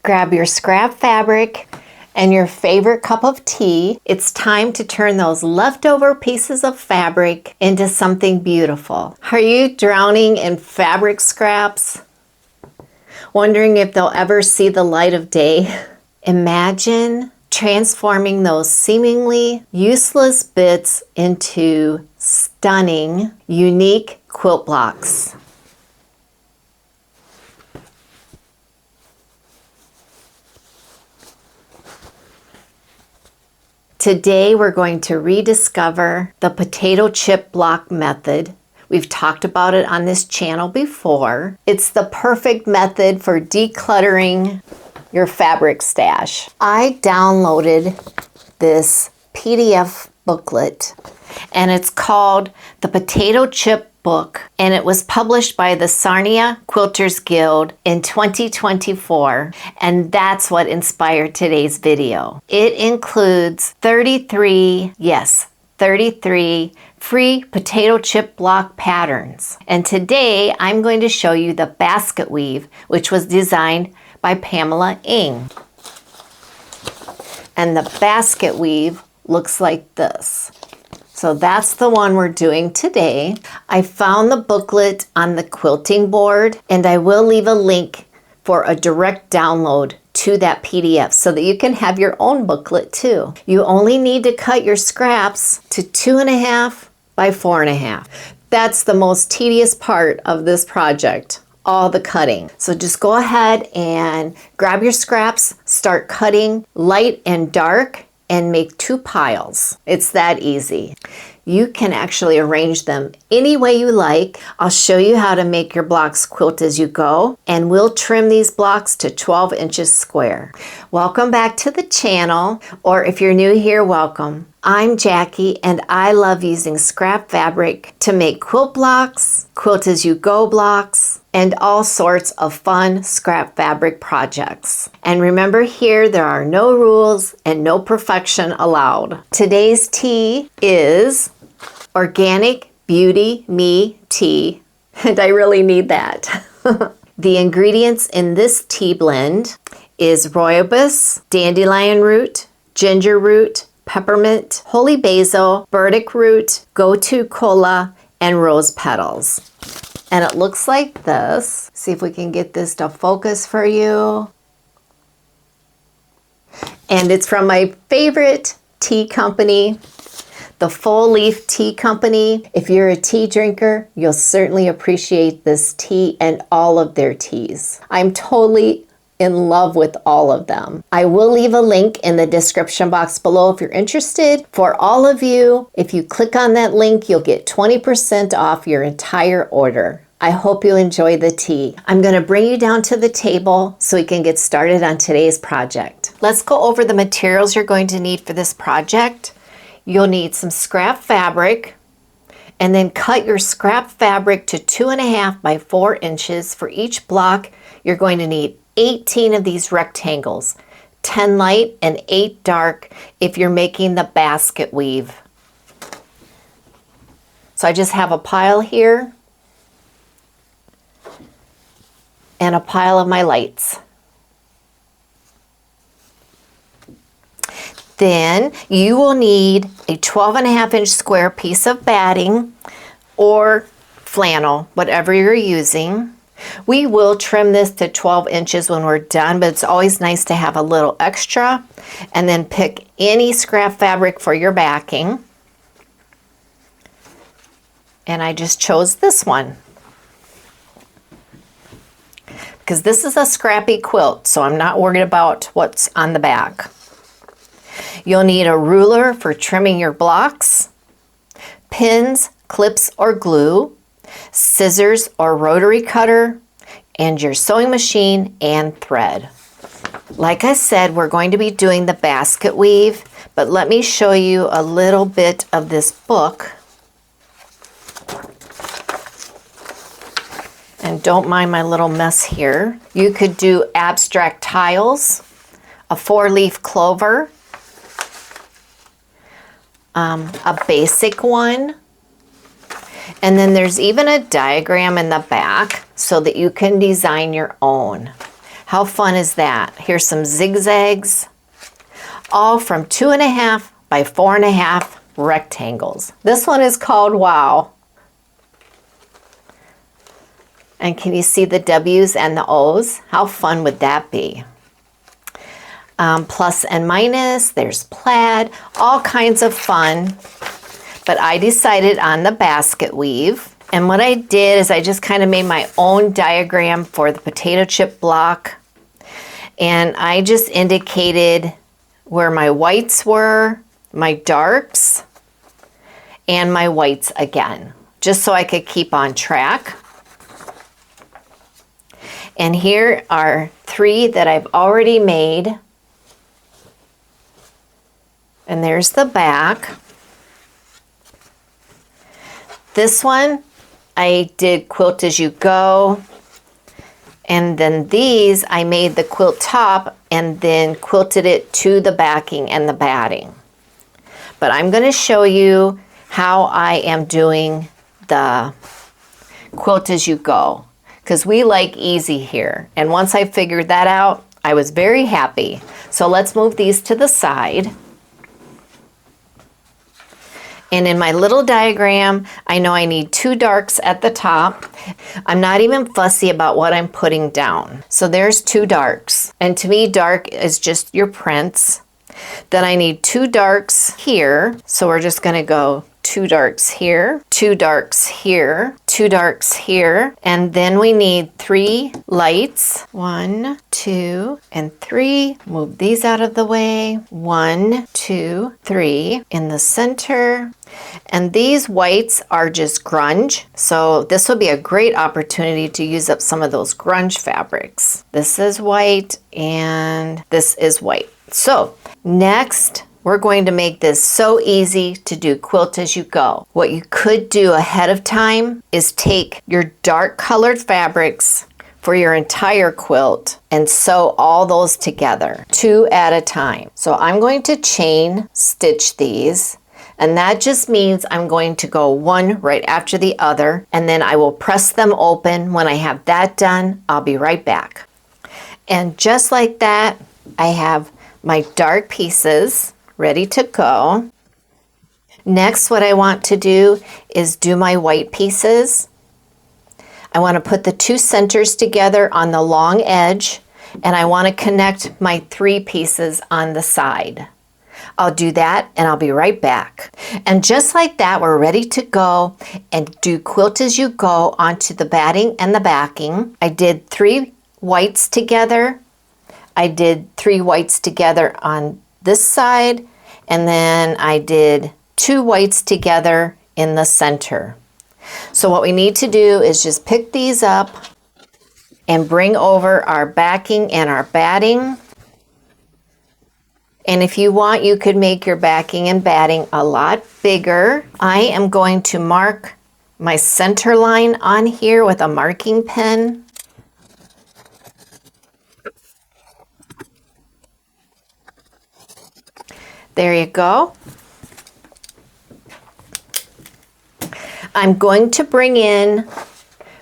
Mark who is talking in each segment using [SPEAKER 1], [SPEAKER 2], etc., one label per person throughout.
[SPEAKER 1] Grab your scrap fabric and your favorite cup of tea. It's time to turn those leftover pieces of fabric into something beautiful. Are you drowning in fabric scraps? Wondering if they'll ever see the light of day? Imagine transforming those seemingly useless bits into stunning, unique quilt blocks. Today we're going to rediscover the potato chip block method. We've talked about it on this channel before. It's the perfect method for decluttering your fabric stash. I downloaded this PDF booklet and it's called the Potato Chip Book, and it was published by the Sarnia Quilters Guild in 2024, and that's what inspired today's video. It includes 33 free potato chip block patterns. And today I'm going to show you the basket weave, which was designed by Pamela Eng. And the basket weave looks like this. So that's the one we're doing today. I found the booklet on the quilting board, and I will leave a link for a direct download to that PDF so that you can have your own booklet too. You only need to cut your scraps to 2.5 by 4.5. That's the most tedious part of this project, all the cutting. So just go ahead and grab your scraps, start cutting light and dark, and make 2 piles. It's that easy. You can actually arrange them any way you like. I'll show you how to make your blocks quilt as you go, and we'll trim these blocks to 12 inches square. Welcome back to the channel, or if you're new here, welcome. I'm Jackie, and I love using scrap fabric to make quilt blocks, quilt as you go blocks, and all sorts of fun scrap fabric projects. And remember here, there are no rules and no perfection allowed. Today's tea is Organic Beauty Me Tea, and I really need that. The ingredients in this tea blend is rooibos, dandelion root, ginger root, peppermint, holy basil, burdock root, gotu kola, and rose petals. And it looks like this. See if we can get this to focus for you. And it's from my favorite tea company, the Full Leaf Tea Company. If you're a tea drinker, you'll certainly appreciate this tea and all of their teas. I'm totally in love with all of them. I will leave a link in the description box below if you're interested. For all of you, if you click on that link, you'll get 20% off your entire order. I hope you enjoy the tea. I'm going to bring you down to the table so we can get started on today's project. Let's go over the materials you're going to need for this project. You'll need some scrap fabric, and then cut your scrap fabric to 2.5 by 4 inches. For each block, you're going to need 18 of these rectangles, 10 light and 8 dark if you're making the basket weave. So I just have a pile here and a pile of my lights. Then you will need a 12.5 inch square piece of batting or flannel, whatever you're using. We will trim this to 12 inches when we're done, but it's always nice to have a little extra. And then pick any scrap fabric for your backing. And I just chose this one, because this is a scrappy quilt, so I'm not worried about what's on the back. You'll need a ruler for trimming your blocks, pins, clips, or glue, scissors or rotary cutter, and your sewing machine and thread. Like I said, we're going to be doing the basket weave, but let me show you a little bit of this book. And don't mind my little mess here. You could do abstract tiles, a 4-leaf clover, a basic one, and then there's even a diagram in the back so that you can design your own. How fun is that? Here's some zigzags, all from 2.5 by 4.5 rectangles. This one is called Wow. And can you see the W's and the O's? How fun would that be? Plus and minus, there's plaid, all kinds of fun. But I decided on the basket weave. And what I did is I just kind of made my own diagram for the potato chip block. And I just indicated where my whites were, my darks, and my whites again, just so I could keep on track. And here are 3 that I've already made. And there's the back. This one, I did Quilt-As-You-Go. And then these, I made the quilt top and then quilted it to the backing and the batting. But I'm going to show you how I am doing the Quilt-As-You-Go, because we like easy here. And once I figured that out, I was very happy. So let's move these to the side. And in my little diagram, I know I need 2 darks at the top. I'm not even fussy about what I'm putting down. So there's 2 darks. And to me, dark is just your prints. Then I need 2 darks here. So we're just going to go 2 darks here, 2 darks here, 2 darks here, and then we need 3 lights. 1, 2, and 3. Move these out of the way. 1, 2, 3 in the center. And these whites are just grunge, so this will be a great opportunity to use up some of those grunge fabrics. This is white and this is white. So next, we're going to make this so easy to do Quilt-As-You-Go. What you could do ahead of time is take your dark colored fabrics for your entire quilt and sew all those together, 2 at a time. So I'm going to chain stitch these, and that just means I'm going to go one right after the other, and then I will press them open. When I have that done, I'll be right back. And just like that, I have my dark pieces ready to go. Next, what I want to do is do my white pieces. I want to put the 2 centers together on the long edge, and I want to connect my 3 pieces on the side. I'll do that and I'll be right back. And just like that, we're ready to go and do Quilt-As-You-Go onto the batting and the backing. I did 3 whites together. I did 3 whites together on this side, and then I did 2 whites together in the center. So what we need to do is just pick these up and bring over our backing and our batting. And if you want, you could make your backing and batting a lot bigger. I am going to mark my center line on here with a marking pen. There you go. I'm going to bring in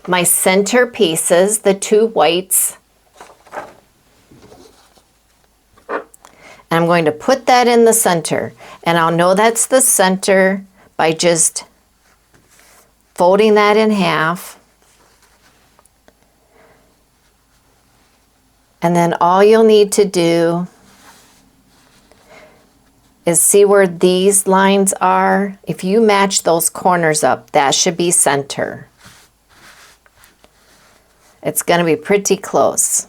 [SPEAKER 1] my center pieces, the 2 whites. And I'm going to put that in the center. And I'll know that's the center by just folding that in half. And then all you'll need to do is see where these lines are. If you match those corners up, that should be center. It's going to be pretty close.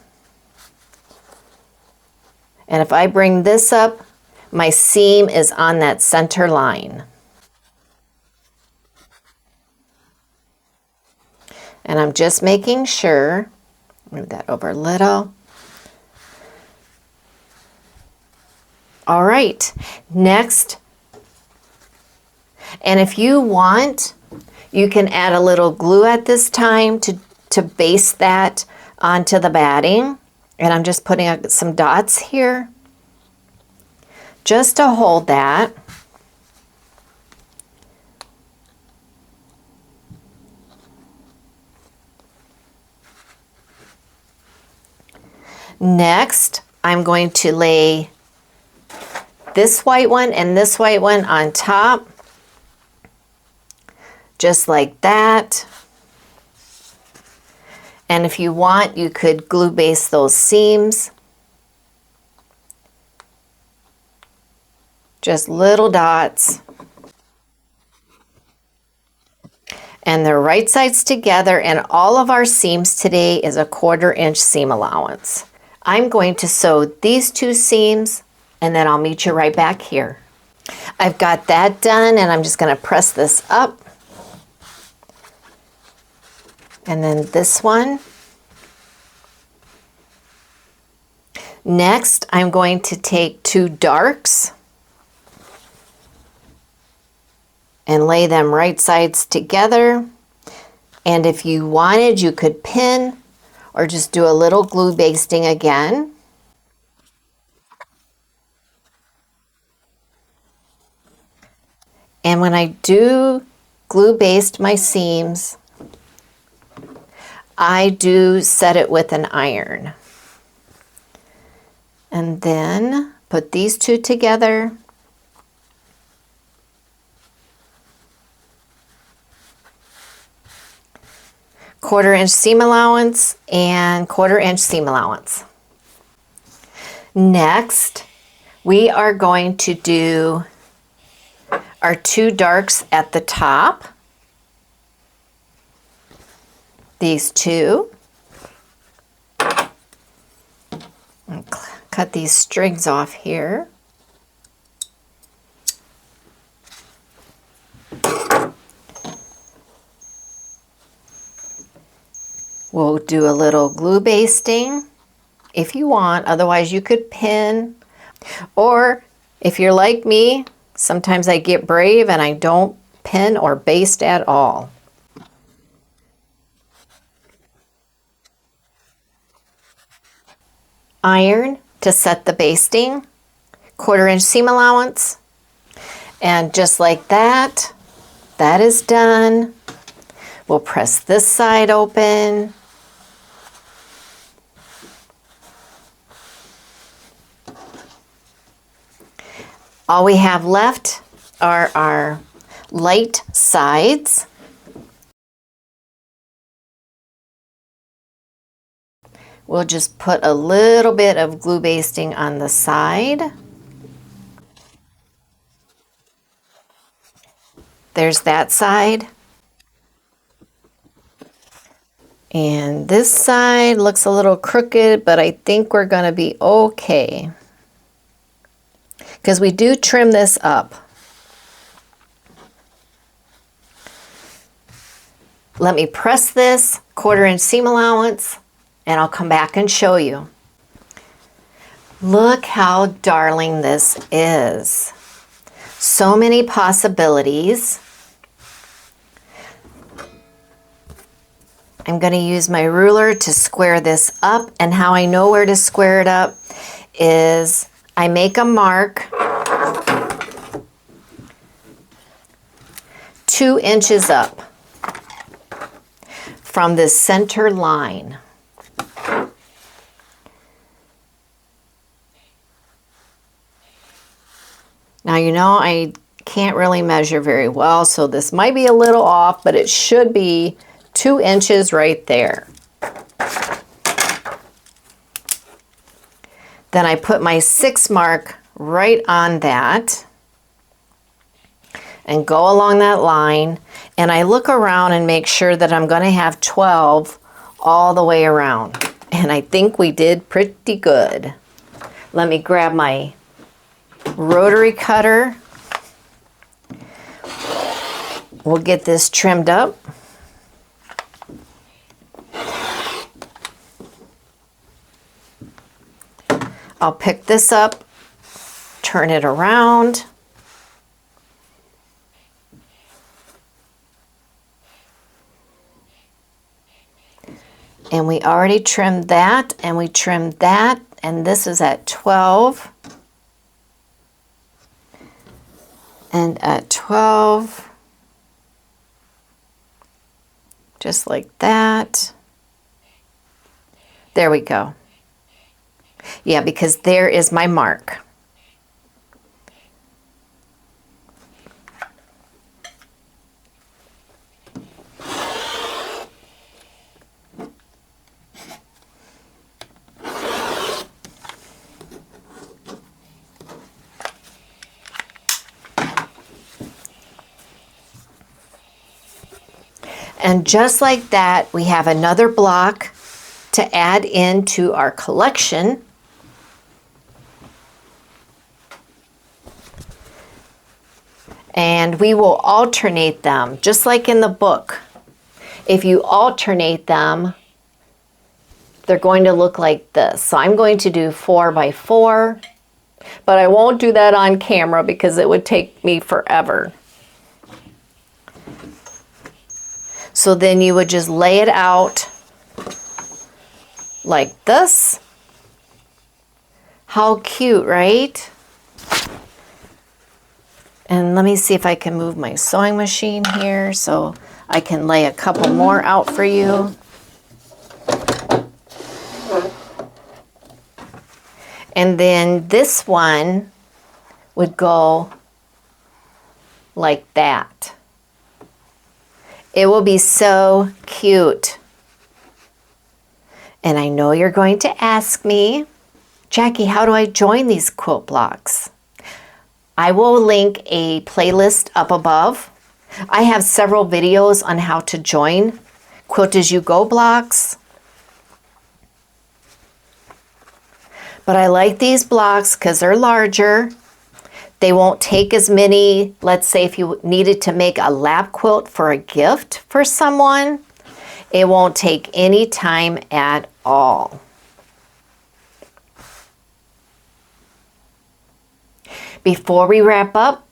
[SPEAKER 1] And if I bring this up, my seam is on that center line. And I'm just making sure, move that over a little. All right, next, and if you want, you can add a little glue at this time to base that onto the batting. And I'm just putting some dots here just to hold that. Next, I'm going to lay this white one and this white one on top, just like that. And if you want, you could glue base those seams. Just little dots. And they're right sides together, and all of our seams today is a 1/4 inch seam allowance. I'm going to sew these 2 seams, and then I'll meet you right back here. I've got that done, and I'm just going to press this up. And then this one. Next, I'm going to take 2 darks and lay them right sides together. And if you wanted, you could pin or just do a little glue basting again. And when I do glue baste my seams, I do set it with an iron. And then put these 2 together. Quarter inch seam allowance and 1/4 inch seam allowance. Next, we are going to do our 2 darks at the top. These 2. And cut these strings off here. We'll do a little glue basting if you want, otherwise you could pin. Or if you're like me, sometimes I get brave and I don't pin or baste at all. Iron to set the basting, 1/4 inch seam allowance, and just like that, that is done. We'll press this side open. All we have left are our light sides. We'll just put a little bit of glue basting on the side. There's that side. And this side looks a little crooked, but I think we're going to be okay, because we do trim this up. Let me press this 1/4 inch seam allowance, and I'll come back and show you. Look how darling this is. So many possibilities. I'm going to use my ruler to square this up, and how I know where to square it up is I make a mark 2 inches up from this center line. Now, you know, I can't really measure very well, so this might be a little off, but it should be 2 inches right there. Then I put my 6 mark right on that and go along that line, and I look around and make sure that I'm going to have 12 all the way around, and I think we did pretty good. Let me grab my rotary cutter. We'll get this trimmed up. I'll pick this up, turn it around. And we already trimmed that, and we trimmed that, and this is at 12. And at 12, just like that. There we go. Yeah, because there is my mark. And just like that, we have another block to add into our collection. And we will alternate them, just like in the book. If you alternate them, they're going to look like this. So I'm going to do 4 by 4, but I won't do that on camera because it would take me forever. So then you would just lay it out like this. How cute, right? And let me see if I can move my sewing machine here so I can lay a couple more out for you. And then this one would go like that. It will be so cute. And I know you're going to ask me, Jackie, how do I join these quilt blocks? I will link a playlist up above. I have several videos on how to join Quilt-As-You-Go blocks. But I like these blocks because they're larger. They won't take as many. Let's say if you needed to make a lap quilt for a gift for someone, it won't take any time at all. Before we wrap up,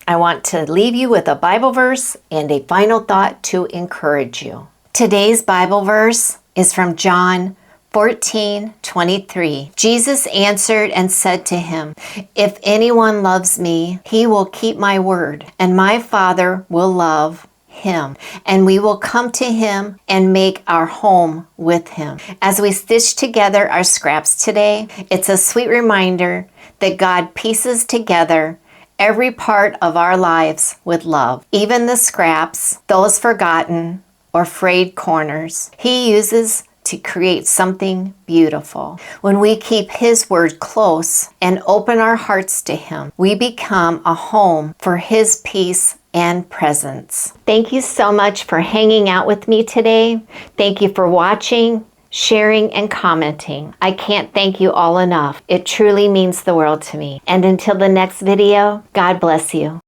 [SPEAKER 1] I want to leave you with a Bible verse and a final thought to encourage you. Today's Bible verse is from John 14:23. Jesus answered and said to him, "If anyone loves me, he will keep my word, and my Father will love him, and we will come to him and make our home with him." As we stitch together our scraps today, it's a sweet reminder that God pieces together every part of our lives with love. Even the scraps, those forgotten or frayed corners, he uses to create something beautiful. When we keep his word close and open our hearts to him, we become a home for his peace and presence. Thank you so much for hanging out with me today. Thank you for watching, sharing, and commenting. I can't thank you all enough. It truly means the world to me. And until the next video, God bless you.